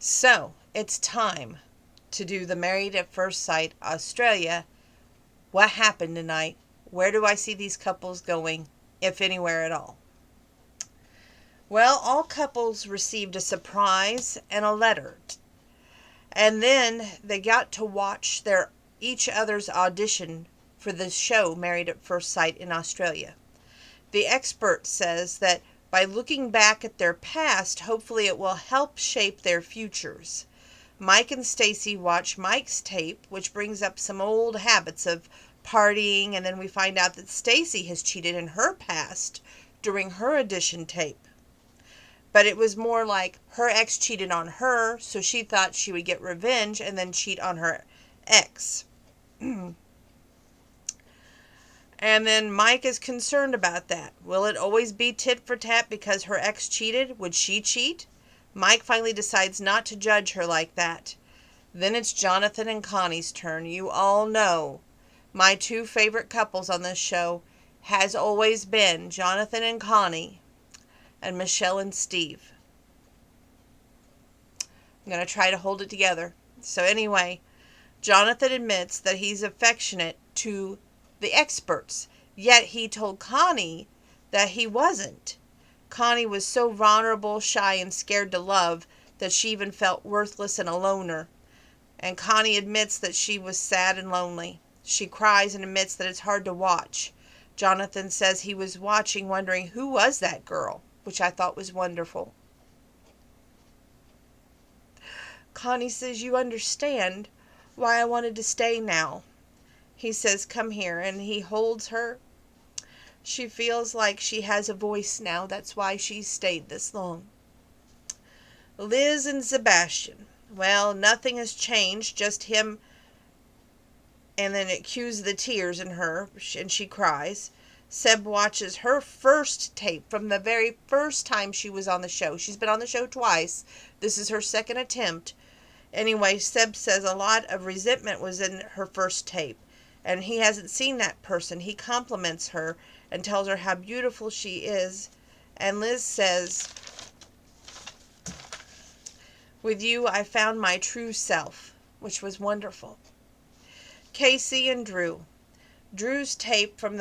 So, it's time to do the Married at First Sight Australia. What happened tonight? Where do I see these couples going, if anywhere at all? Well, all couples received a surprise and a letter. And then they got to watch each other's audition for the show Married at First Sight in Australia. The expert says that by looking back at their past, hopefully it will help shape their futures. Mike and Stacy watch Mike's tape, which brings up some old habits of partying, and then we find out that Stacy has cheated in her past during her audition tape. But it was more like her ex cheated on her, so she thought she would get revenge and then cheat on her ex. And then Mike is concerned about that. Will it always be tit for tat because her ex cheated? Would she cheat? Mike finally decides not to judge her like that. Then it's Jonathan and Connie's turn. You all know my two favorite couples on this show has always been Jonathan and Connie and Michelle and Steve. I'm going to try to hold it together. So anyway, Jonathan admits that he's affectionate to the experts, yet he told Connie that he wasn't. Connie was so vulnerable, shy, and scared to love that she even felt worthless and a loner. And Connie admits that she was sad and lonely. She cries and admits that it's hard to watch. Jonathan says he was watching, wondering who was that girl, which I thought was wonderful. Connie says, "You understand why I wanted to stay now." He says, "Come here," and he holds her. She feels like she has a voice now. That's why she stayed this long. Liz and Sebastian. Well, nothing has changed, just him. And then it cues the tears in her, and she cries. Seb watches her first tape from the very first time she was on the show. She's been on the show twice. This is her second attempt. Anyway, Seb says a lot of resentment was in her first tape, and he hasn't seen that person. He compliments her and tells her how beautiful she is. And Liz says, "With you, I found my true self," which was wonderful. Casey and Drew. Drew's tape is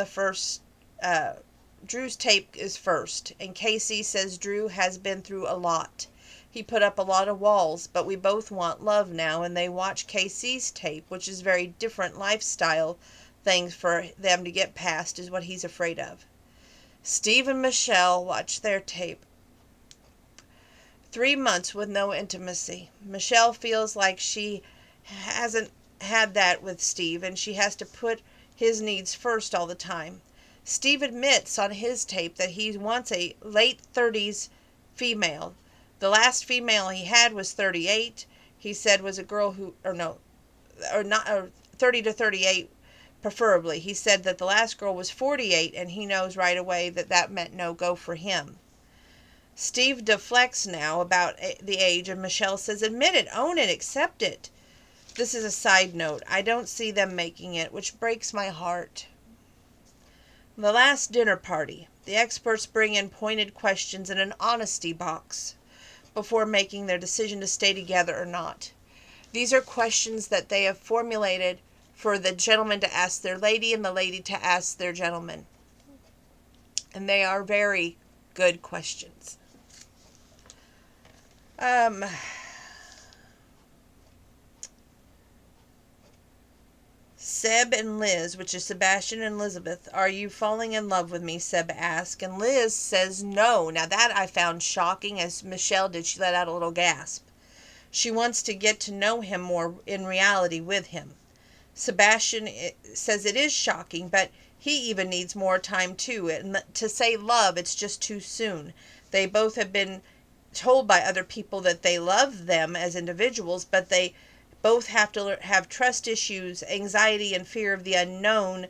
first, and Casey says Drew has been through a lot. He put up a lot of walls, but we both want love now, and they watch Casey's tape, which is very different lifestyle things for them to get past is what he's afraid of. Steve and Michelle watch their tape. 3 months with no intimacy. Michelle feels like she hasn't had that with Steve, and she has to put his needs first all the time. Steve admits on his tape that he wants a late 30s female. The last female he had was 38. He said was a girl who, 30 to 38 preferably. He said that the last girl was 48, and he knows right away that that meant no go for him. Steve deflects now about the age, and Michelle says, "Admit it, own it, accept it." This is a side note. I don't see them making it, which breaks my heart. The last dinner party. The experts bring in pointed questions in an honesty box before making their decision to stay together or not. These are questions that they have formulated for the gentleman to ask their lady and the lady to ask their gentleman. And they are very good questions. Seb and Liz, which is Sebastian and Elizabeth, "Are you falling in love with me?" Seb asks, and Liz says no. Now that I found shocking, as Michelle did. She let out a little gasp. She wants to get to know him more in reality with him. Sebastian says it is shocking, but he even needs more time too. And to say love, it's just too soon. They both have been told by other people that they love them as individuals, but they both have to have trust issues, anxiety, and fear of the unknown.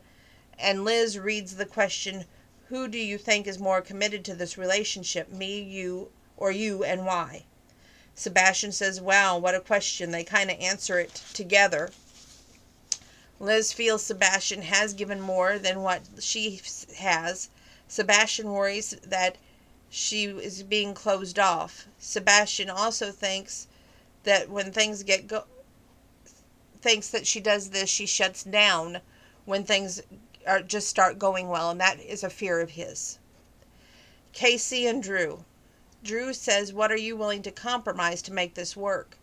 And Liz reads the question, "Who do you think is more committed to this relationship, me, you, or you, and why?" Sebastian says, "Wow, what a question." They kind of answer it together. Liz feels Sebastian has given more than what she has. Sebastian worries that she is being closed off. Sebastian also thinks that when things thinks that she does this, she shuts down when things just start going well, and that is a fear of his. Casey and Drew. Drew says, what are you willing to compromise to make this work?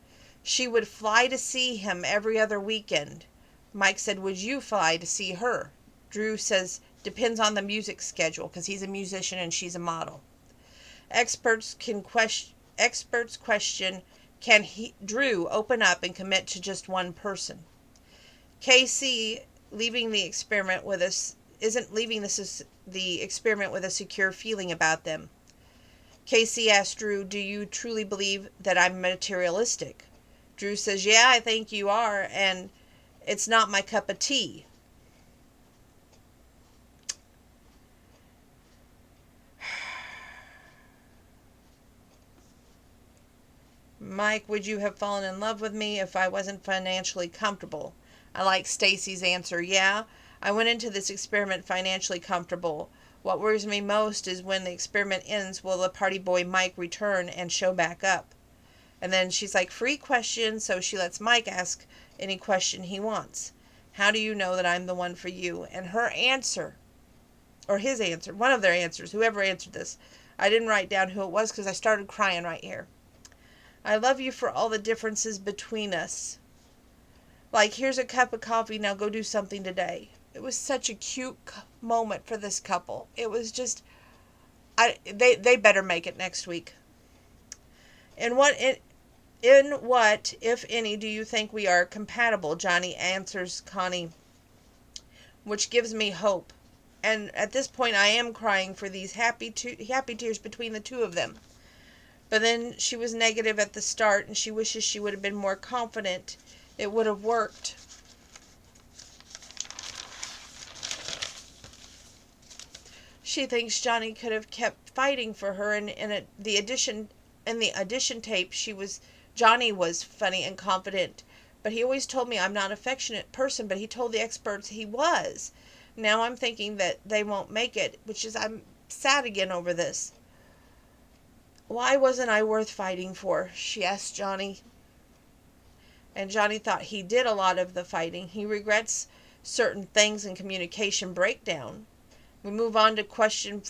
She would fly to see him every other weekend. Mike said, would you fly to see her? Drew says, depends on the music schedule, because he's a musician and she's a model. Experts question, can Drew open up and commit to just one person? Casey leaving the experiment with us isn't leaving the experiment with a secure feeling about them. Casey asked Drew, do you truly believe that I'm materialistic? Drew says, yeah, I think you are, and it's not my cup of tea. Mike, would you have fallen in love with me if I wasn't financially comfortable? I like Stacy's answer. Yeah, I went into this experiment financially comfortable. What worries me most is when the experiment ends, will the party boy Mike return and show back up? And then she's like, free question, so she lets Mike ask any question he wants. How do you know that I'm the one for you? And her answer, or his answer, one of their answers, whoever answered this, I didn't write down who it was because I started crying right here. I love you for all the differences between us. Like, here's a cup of coffee, now go do something today. It was such a cute moment for this couple. It was just, they better make it next week. In what, if any, do you think we are compatible? Johnny answers Connie, which gives me hope. And at this point, I am crying for these happy tears between the two of them. But then she was negative at the start, and she wishes she would have been more confident. It would have worked. She thinks Johnny could have kept fighting for her, and in the audition tape, Johnny was funny and confident, but he always told me I'm not an affectionate person, but he told the experts he was. Now I'm thinking that they won't make it, I'm sad again over this. Why wasn't I worth fighting for? She asked Johnny. And Johnny thought he did a lot of the fighting. He regrets certain things in communication breakdown. We move on to question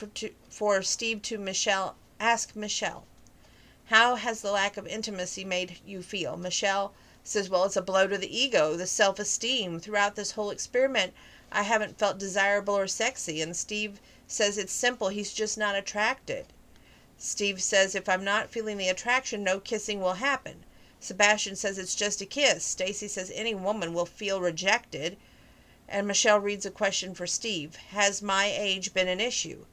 for Steve to Michelle. Ask Michelle. How has the lack of intimacy made you feel? Michelle says, well, it's a blow to the ego, the self-esteem. Throughout this whole experiment, I haven't felt desirable or sexy. And Steve says it's simple. He's just not attracted. Steve says, if I'm not feeling the attraction, no kissing will happen. Sebastian says it's just a kiss. Stacy says any woman will feel rejected. And Michelle reads a question for Steve. Has my age been an issue?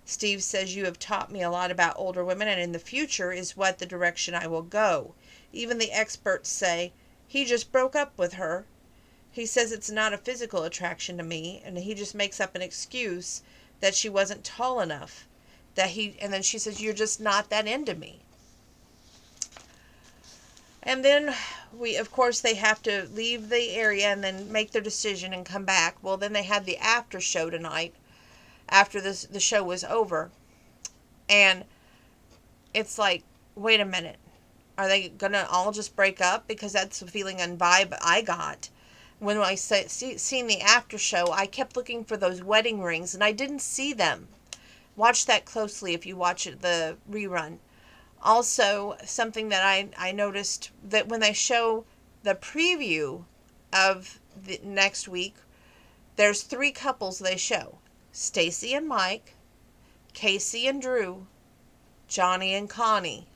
Steve says, you have taught me a lot about older women, and in the future is what the direction I will go. Even the experts say, he just broke up with her. He says it's not a physical attraction to me, and he just makes up an excuse that she wasn't tall enough. And then she says, you're just not that into me. And then they have to leave the area and then make their decision and come back. Well, then they had the after show tonight after the show was over. And it's like, wait a minute. Are they going to all just break up? Because that's the feeling and vibe I got. When I seen the after show, I kept looking for those wedding rings and I didn't see them. Watch that closely if you watch the rerun. Also, something that I noticed, that when they show the preview of the next week, there's 3 couples they show. Stacy and Mike, Casey and Drew, Johnny and Connie.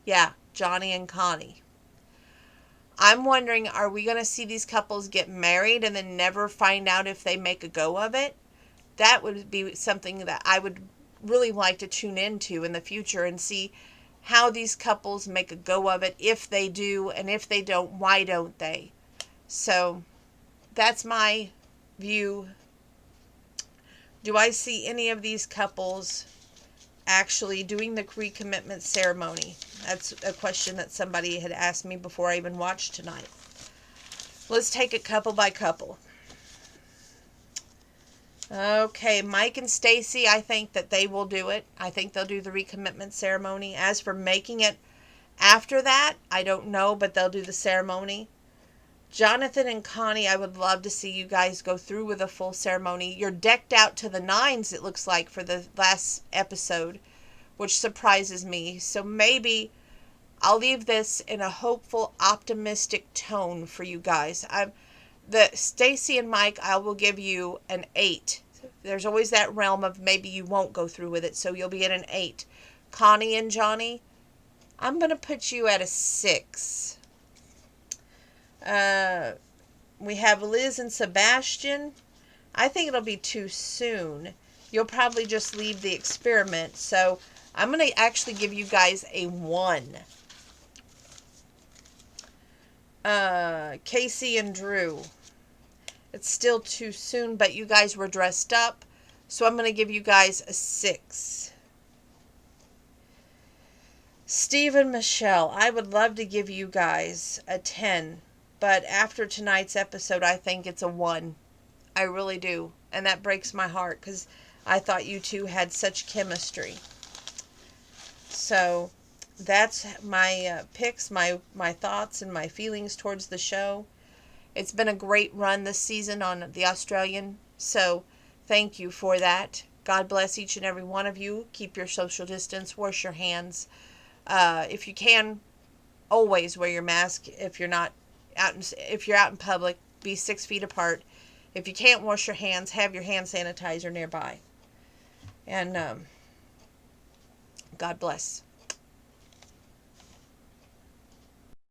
Yeah, Johnny and Connie. I'm wondering, are we going to see these couples get married and then never find out if they make a go of it? That would be something that I would really like to tune into in the future and see how these couples make a go of it, if they do, and if they don't, why don't they? So that's my view. Do I see any of these couples actually doing the recommitment ceremony? That's a question that somebody had asked me before I even watched tonight. Let's take it couple by couple. Okay, Mike and Stacy, I think that they will do it. I think they'll do the recommitment ceremony. As for making it After that, I don't know, but they'll do the ceremony. Jonathan and Connie, I would love to see you guys go through with a full ceremony. You're decked out to the nines, it looks like, for the last episode, which surprises me. So maybe I'll leave this in a hopeful, optimistic tone for you guys. The Stacy and Mike, I will give you an 8. There's always that realm of maybe you won't go through with it, so you'll be at an 8. Connie and Johnny, I'm going to put you at a 6. We have Liz and Sebastian. I think it'll be too soon. You'll probably just leave the experiment. So I'm going to actually give you guys a 1. Casey and Drew. It's still too soon, but you guys were dressed up. So I'm going to give you guys a 6. Steve and Michelle, I would love to give you guys a 10. But after tonight's episode, I think it's a 1. I really do. And that breaks my heart because I thought you two had such chemistry. So that's my picks, my thoughts, and my feelings towards the show. It's been a great run this season on The Australian. So thank you for that. God bless each and every one of you. Keep your social distance. Wash your hands. If you can, always wear your mask. If you're out in public, be 6 feet apart. If you can't wash your hands, have your hand sanitizer nearby. And God bless.